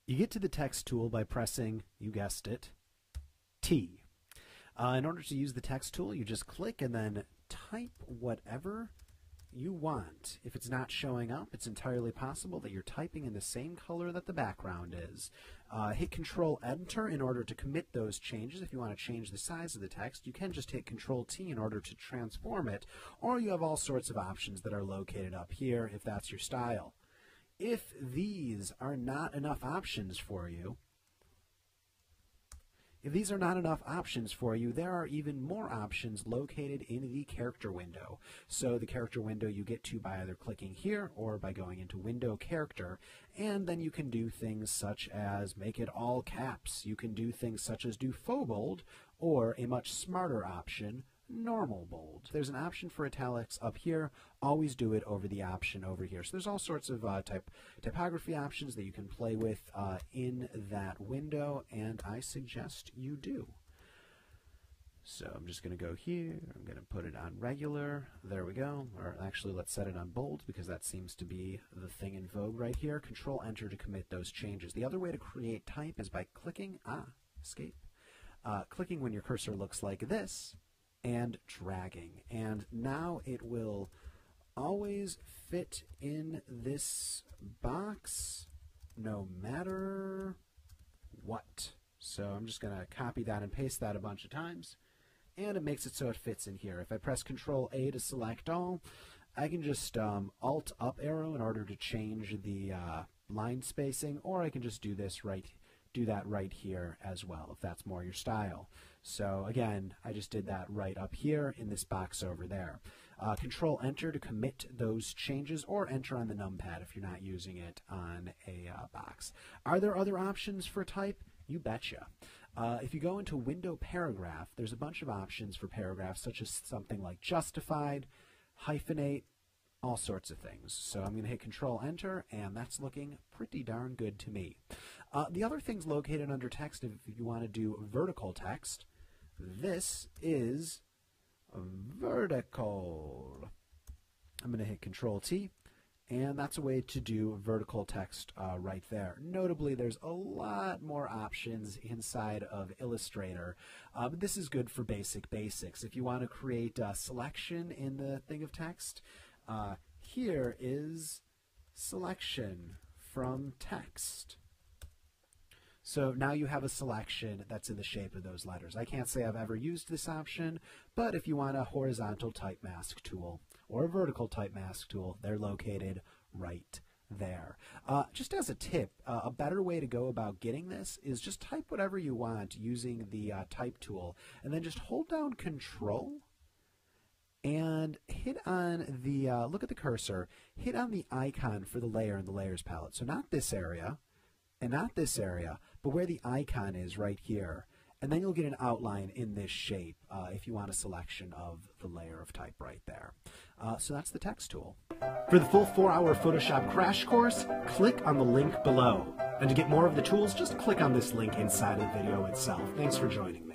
You get to the text tool by pressing, you guessed it, T. In order to use the text tool, you just click and then type whatever you want. If it's not showing up, it's entirely possible that you're typing in the same color that the background is. Hit Control Enter in order to commit those changes. If you want to change the size of the text, you can just hit Control T in order to transform it, or you have all sorts of options that are located up here if that's your style. If these are not enough options for you, there are even more options located in the character window. So the character window you get to by either clicking here or by going into Window Character, and then you can do things such as make it all caps. You can do things such as do faux bold, or a much smarter option, normal bold. There's an option for italics up here. Always do it over the option over here. So there's all sorts of typography options that you can play with in that window, and I suggest you do. So I'm just going to go here. I'm going to put it on regular. There we go. Or actually, let's set it on bold because that seems to be the thing in vogue right here. Control Enter to commit those changes. The other way to create type is by clicking, escape, clicking when your cursor looks like this, and dragging, and now it will always fit in this box no matter what. So I'm just going to copy that and paste that a bunch of times, and it makes it so it fits in here. If I press Control A to select all, I can just Alt up arrow in order to change the line spacing, or I can just do that right here as well, if that's more your style. So again, I just did that right up here in this box over there. Control Enter to commit those changes, or enter on the numpad if you're not using it on a box. Are there other options for type? You betcha. If you go into Window Paragraph, there's a bunch of options for paragraphs, such as something like justified, hyphenate, all sorts of things. So I'm going to hit Control Enter, and that's looking pretty darn good to me. The other things located under text, if you want to do vertical text, this is vertical. I'm going to hit Control T, and that's a way to do vertical text right there. Notably, there's a lot more options inside of Illustrator, but this is good for basics. If you want to create a selection in the thing of text, here is selection from text. So now you have a selection that's in the shape of those letters. I can't say I've ever used this option, but if you want a horizontal type mask tool or a vertical type mask tool, they're located right there. Just as a tip, a better way to go about getting this is just type whatever you want using the type tool, and then just hold down Control and hit on the, look at the cursor, hit on the icon for the layer in the layers palette. So not this area, and not this area, but where the icon is right here. And then you'll get an outline in this shape if you want a selection of the layer of type right there. So that's the text tool. For the full 4-hour Photoshop crash course, click on the link below. And to get more of the tools, just click on this link inside the video itself. Thanks for joining me.